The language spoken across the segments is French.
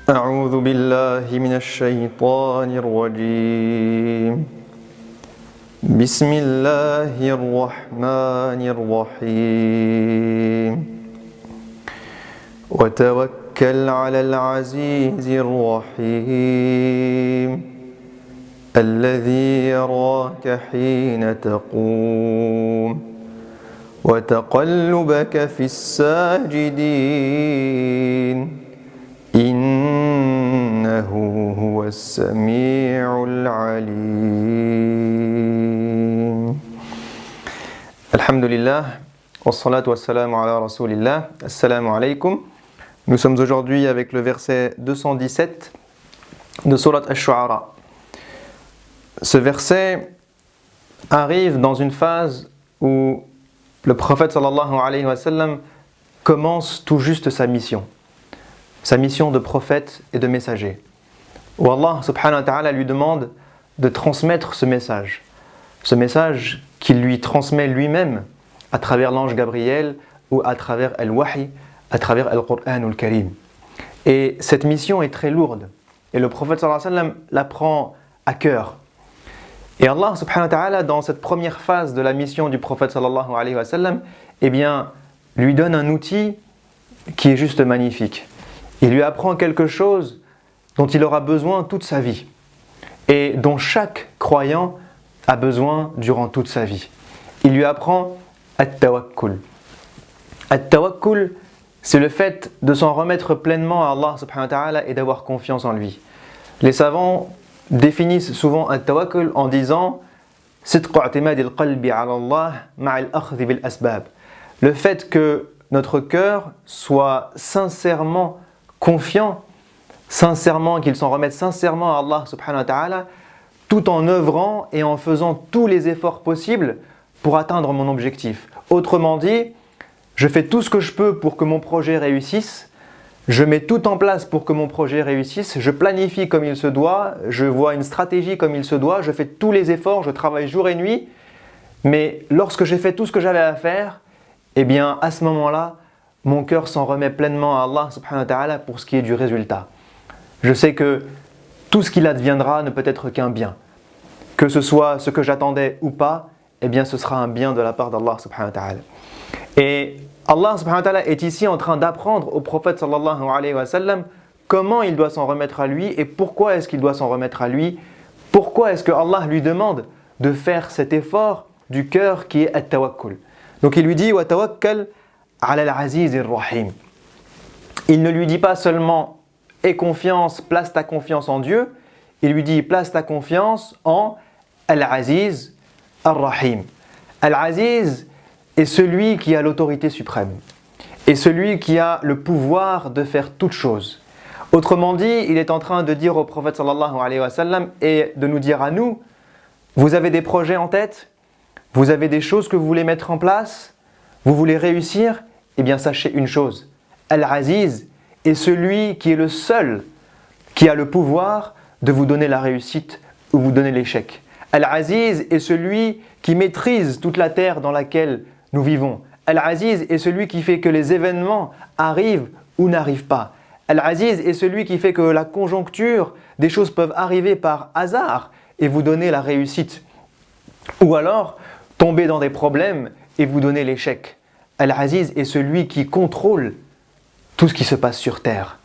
أعوذ بالله من الشيطان الرجيم بسم الله الرحمن الرحيم وتوكل على العزيز الرحيم الذي يراك حين تقوم وتقلبك في الساجدين إنه هو السميع العليم الحمد لله والصلاة والسلام على رسول الله Assalamu alaikum. Nous sommes aujourd'hui avec le verset 217 de Surat Ash-Shu'ara. Ce verset arrive dans une phase où le prophète sallallahu alayhi wa sallam commence tout juste sa mission de prophète et de messager, où Allah subhanahu wa ta'ala lui demande de transmettre ce message qu'il lui transmet lui-même à travers l'ange Gabriel ou à travers Al-Wahy, à travers Al-Qur'an Al-Karim. Et cette mission est très lourde et le prophète sallallahu alayhi wa sallam la prend à cœur. Et Allah subhanahu wa ta'ala, dans cette première phase de la mission du prophète sallallahu alayhi wa sallam, lui donne un outil qui est juste magnifique. Il lui apprend quelque chose dont il aura besoin toute sa vie et dont chaque croyant a besoin durant toute sa vie. Il lui apprend At-Tawakkul. At-Tawakkul, c'est le fait de s'en remettre pleinement à Allah subhanahu wa ta'ala et d'avoir confiance en lui. Les savants définissent souvent At-Tawakkul en disant Sidqu i'timadi al-qalbi 'ala Allah ma'a al-akhdh bil asbab. Le fait que notre cœur soit sincèrement confiant, qu'il s'en remette sincèrement à Allah subhanahu wa ta'ala, tout en œuvrant et en faisant tous les efforts possibles pour atteindre mon objectif. Autrement dit, je fais tout ce que je peux pour que mon projet réussisse, je mets tout en place pour que mon projet réussisse, je planifie comme il se doit, je vois une stratégie comme il se doit, je fais tous les efforts, je travaille jour et nuit, mais lorsque j'ai fait tout ce que j'avais à faire, à ce moment-là, mon cœur s'en remet pleinement à Allah subhanahu wa ta'ala pour ce qui est du résultat. Je sais que tout ce qu'il adviendra ne peut être qu'un bien. Que ce soit ce que j'attendais ou pas, ce sera un bien de la part d'Allah subhanahu wa ta'ala. Et Allah subhanahu wa ta'ala est ici en train d'apprendre au prophète sallallahu alayhi wa sallam comment il doit s'en remettre à lui et pourquoi est-ce qu'il doit s'en remettre à lui. Pourquoi est-ce que Allah lui demande de faire cet effort du cœur qui est at-tawakkul. Donc il lui dit « Wa tawakkal » Al-Aziz Ar-Rahim. Il ne lui dit pas seulement « aie confiance, place ta confiance en Dieu », il lui dit « place ta confiance en Al-Aziz Ar-Rahim ». Al-Aziz est celui qui a l'autorité suprême, et celui qui a le pouvoir de faire toutes choses. Autrement dit, il est en train de dire au prophète sallallahu alayhi wa sallam et de nous dire à nous, vous avez des projets en tête, vous avez des choses que vous voulez mettre en place, vous voulez réussir, sachez une chose, Al-Aziz est celui qui est le seul qui a le pouvoir de vous donner la réussite ou vous donner l'échec. Al-Aziz est celui qui maîtrise toute la terre dans laquelle nous vivons. Al-Aziz est celui qui fait que les événements arrivent ou n'arrivent pas. Al-Aziz est celui qui fait que la conjoncture des choses peuvent arriver par hasard et vous donner la réussite. Ou alors tomber dans des problèmes et vous donner l'échec. Al-Aziz est celui qui contrôle tout ce qui se passe sur terre.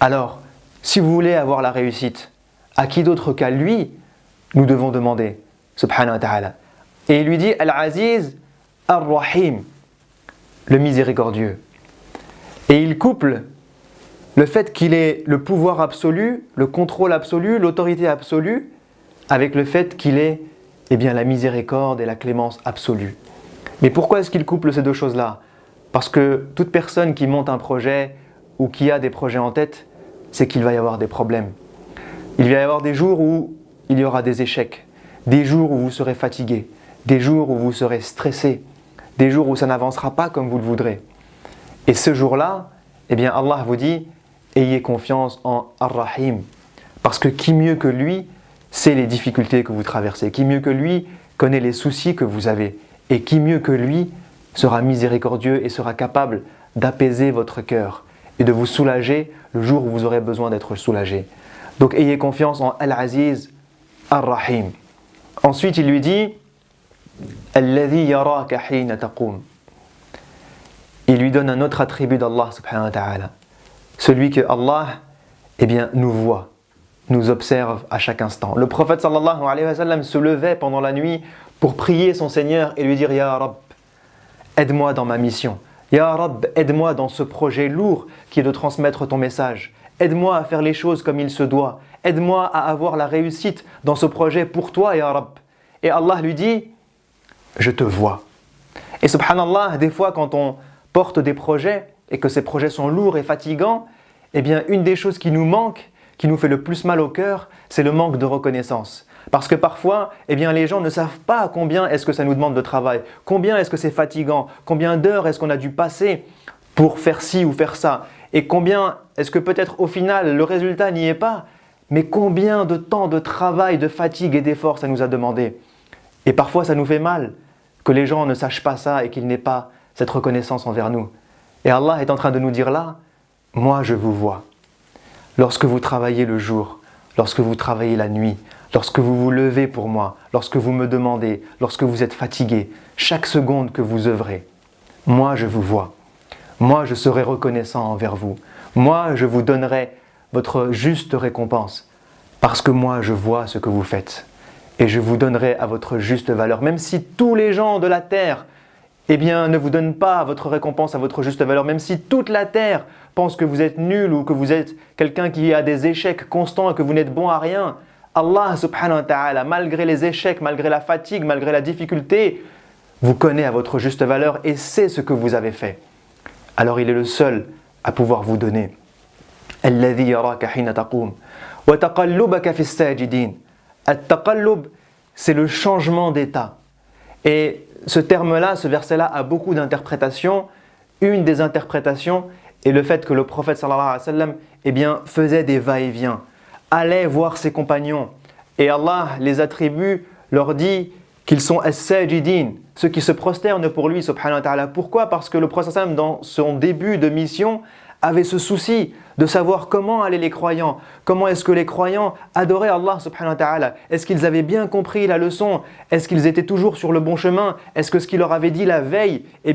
Alors, si vous voulez avoir la réussite, à qui d'autre qu'à lui, nous devons demander, subhanahu wa ta'ala. Et il lui dit Al-Aziz Ar-Rahim, le miséricordieux. Et il couple le fait qu'il ait le pouvoir absolu, le contrôle absolu, l'autorité absolue, avec le fait qu'il ait la miséricorde et la clémence absolue. Mais pourquoi est-ce qu'il couple ces deux choses-là? Parce que toute personne qui monte un projet ou qui a des projets en tête, c'est qu'il va y avoir des problèmes. Il va y avoir des jours où il y aura des échecs, des jours où vous serez fatigué, des jours où vous serez stressé, des jours où ça n'avancera pas comme vous le voudrez. Et ce jour-là, Allah vous dit, ayez confiance en Ar-Rahim. Parce que qui mieux que lui sait les difficultés que vous traversez, qui mieux que lui connaît les soucis que vous avez. Et qui mieux que lui sera miséricordieux et sera capable d'apaiser votre cœur et de vous soulager le jour où vous aurez besoin d'être soulagé. Donc ayez confiance en Al-Aziz Ar-Rahim. Ensuite, il lui dit Alladhi yaraka hina taqum. Il lui donne un autre attribut d'Allah subhanahu wa ta'ala. Celui que Allah nous voit, nous observe à chaque instant. Le prophète sallallahu alayhi wa sallam se levait pendant la nuit pour prier son Seigneur et lui dire Ya Rabb, aide-moi dans ma mission. Ya Rabb, aide-moi dans ce projet lourd qui est de transmettre ton message. Aide-moi à faire les choses comme il se doit. Aide-moi à avoir la réussite dans ce projet pour toi, Ya Rabb. Et Allah lui dit, je te vois. Et subhanallah, des fois quand on porte des projets et que ces projets sont lourds et fatigants, une des choses qui nous manque, qui nous fait le plus mal au cœur, c'est le manque de reconnaissance. Parce que parfois, les gens ne savent pas combien est-ce que ça nous demande de travail, combien est-ce que c'est fatigant, combien d'heures est-ce qu'on a dû passer pour faire ci ou faire ça, et combien est-ce que peut-être au final le résultat n'y est pas, mais combien de temps de travail, de fatigue et d'effort ça nous a demandé. Et parfois ça nous fait mal que les gens ne sachent pas ça et qu'ils n'aient pas cette reconnaissance envers nous. Et Allah est en train de nous dire là, moi je vous vois. Lorsque vous travaillez le jour, lorsque vous travaillez la nuit, lorsque vous vous levez pour moi, lorsque vous me demandez, lorsque vous êtes fatigué, chaque seconde que vous œuvrez, moi je vous vois. Moi je serai reconnaissant envers vous. Moi je vous donnerai votre juste récompense. Parce que moi je vois ce que vous faites. Et je vous donnerai à votre juste valeur. Même si tous les gens de la terre ne vous donnent pas votre récompense à votre juste valeur. Même si toute la terre pense que vous êtes nul ou que vous êtes quelqu'un qui a des échecs constants et que vous n'êtes bon à rien. Allah subhanahu wa ta'ala, malgré les échecs, malgré la fatigue, malgré la difficulté, vous connaît à votre juste valeur et sait ce que vous avez fait. Alors il est le seul à pouvoir vous donner. Alladhi yaraka hina taqum wa taqallubaka fis sajidin. At-taqallub, c'est le changement d'état. Et ce terme-là, ce verset-là a beaucoup d'interprétations. Une des interprétations est le fait que le prophète sallallahu alayhi wa sallam faisait des va-et-vient, allait voir ses compagnons. Et Allah les attribue, leur dit qu'ils sont as-sajidin, ceux qui se prosternent pour lui, subhanahu wa ta'ala. Pourquoi ? Parce que le prophète sallallahu alayhi wa sallam, dans son début de mission, avait ce souci de savoir comment allaient les croyants, comment est-ce que les croyants adoraient Allah subhanahu wa ta'ala. Est-ce qu'ils avaient bien compris la leçon ? Est-ce qu'ils étaient toujours sur le bon chemin ? Est-ce que ce qu'il leur avait dit la veille, ils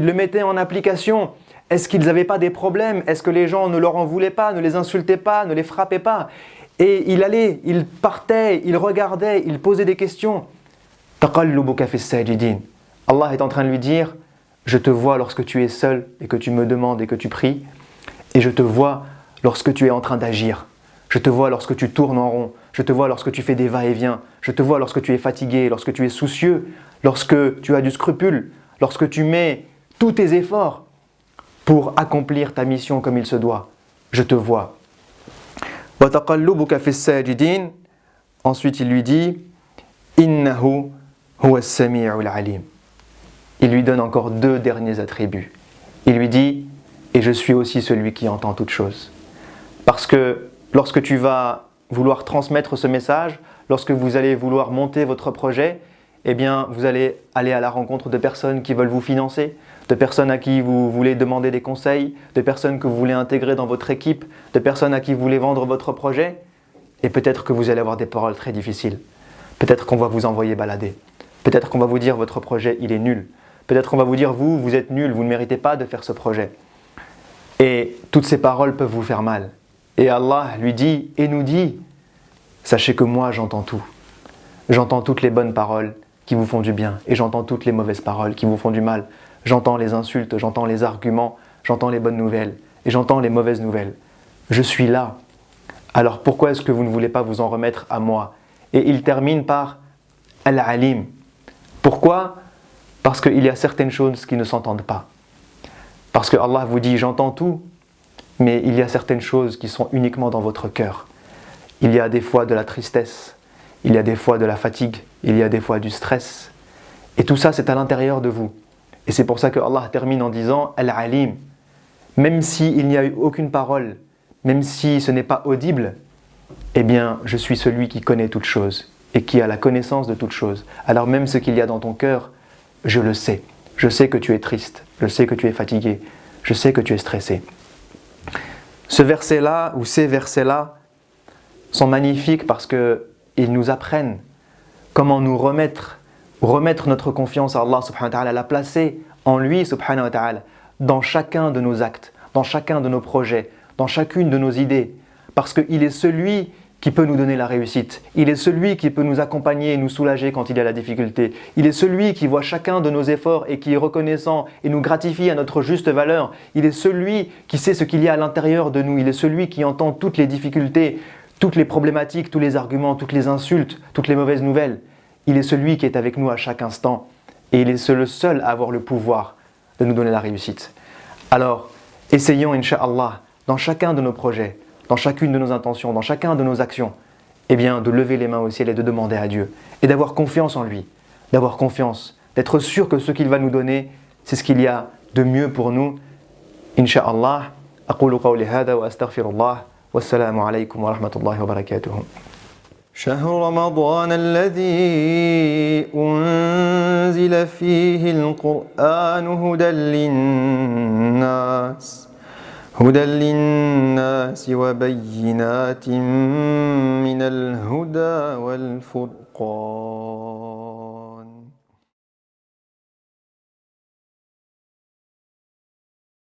le mettaient en application ? Est-ce qu'ils n'avaient pas des problèmes ? Est-ce que les gens ne leur en voulaient pas, ne les insultaient pas, ne les frappaient pas ? Et il allait, il partait, il regardait, il posait des questions. Taqallubuka fis sajidin. Allah est en train de lui dire, je te vois lorsque tu es seul et que tu me demandes et que tu pries. Et je te vois lorsque tu es en train d'agir. Je te vois lorsque tu tournes en rond. Je te vois lorsque tu fais des va-et-vient. Je te vois lorsque tu es fatigué, lorsque tu es soucieux, lorsque tu as du scrupule, lorsque tu mets tous tes efforts pour accomplir ta mission comme il se doit. Je te vois. Wa taqallubuka fis sajidin. Ensuite, il lui dit Innahu huwa as-sami'ul alim. Il lui donne encore deux derniers attributs. Il lui dit et je suis aussi celui qui entend toutes choses. Parce que lorsque tu vas vouloir transmettre ce message, lorsque vous allez vouloir monter votre projet, vous allez aller à la rencontre de personnes qui veulent vous financer, de personnes à qui vous voulez demander des conseils, de personnes que vous voulez intégrer dans votre équipe, de personnes à qui vous voulez vendre votre projet. Et peut-être que vous allez avoir des paroles très difficiles. Peut-être qu'on va vous envoyer balader. Peut-être qu'on va vous dire votre projet, il est nul. Peut-être qu'on va vous dire vous êtes nul, vous ne méritez pas de faire ce projet. Et toutes ces paroles peuvent vous faire mal. Et Allah lui dit et nous dit, sachez que moi j'entends tout. J'entends toutes les bonnes paroles qui vous font du bien et j'entends toutes les mauvaises paroles qui vous font du mal. J'entends les insultes, j'entends les arguments, j'entends les bonnes nouvelles et j'entends les mauvaises nouvelles. Je suis là. Alors pourquoi est-ce que vous ne voulez pas vous en remettre à moi ? Et il termine par Al-Alim. Pourquoi ? Parce qu'il y a certaines choses qui ne s'entendent pas. Parce que Allah vous dit, j'entends tout, mais il y a certaines choses qui sont uniquement dans votre cœur. Il y a des fois de la tristesse, il y a des fois de la fatigue, il y a des fois du stress. Et tout ça, c'est à l'intérieur de vous. Et c'est pour ça que Allah termine en disant, Al-Alim. Même s'il n'y a eu aucune parole, même si ce n'est pas audible, je suis celui qui connaît toutes choses et qui a la connaissance de toutes choses. Alors même ce qu'il y a dans ton cœur, je le sais. Je sais que tu es triste, je sais que tu es fatigué, je sais que tu es stressé. Ce verset-là, ou ces versets-là, sont magnifiques parce qu'ils nous apprennent comment nous remettre notre confiance à Allah subhanahu wa ta'ala, la placer en lui subhanahu wa ta'ala, dans chacun de nos actes, dans chacun de nos projets, dans chacune de nos idées. Parce qu'il est celui qui peut nous donner la réussite. Il est celui qui peut nous accompagner et nous soulager quand il y a la difficulté. Il est celui qui voit chacun de nos efforts et qui est reconnaissant et nous gratifie à notre juste valeur. Il est celui qui sait ce qu'il y a à l'intérieur de nous. Il est celui qui entend toutes les difficultés, toutes les problématiques, tous les arguments, toutes les insultes, toutes les mauvaises nouvelles. Il est celui qui est avec nous à chaque instant. Et il est le seul à avoir le pouvoir de nous donner la réussite. Alors, essayons, Inch'Allah, dans chacun de nos projets, dans chacune de nos intentions, dans chacun de nos actions, eh bien, de lever les mains au ciel et de demander à Dieu. Et d'avoir confiance en lui, d'avoir confiance, d'être sûr que ce qu'il va nous donner, c'est ce qu'il y a de mieux pour nous. Inch'Allah, aqulu qawli hada wa astaghfirullah, wassalamu alaykum wa rahmatullahi wa barakatuh. شهر رمضان الذي أنزل فيه القرآن هدى للناس وبينات من الهدى والفرقان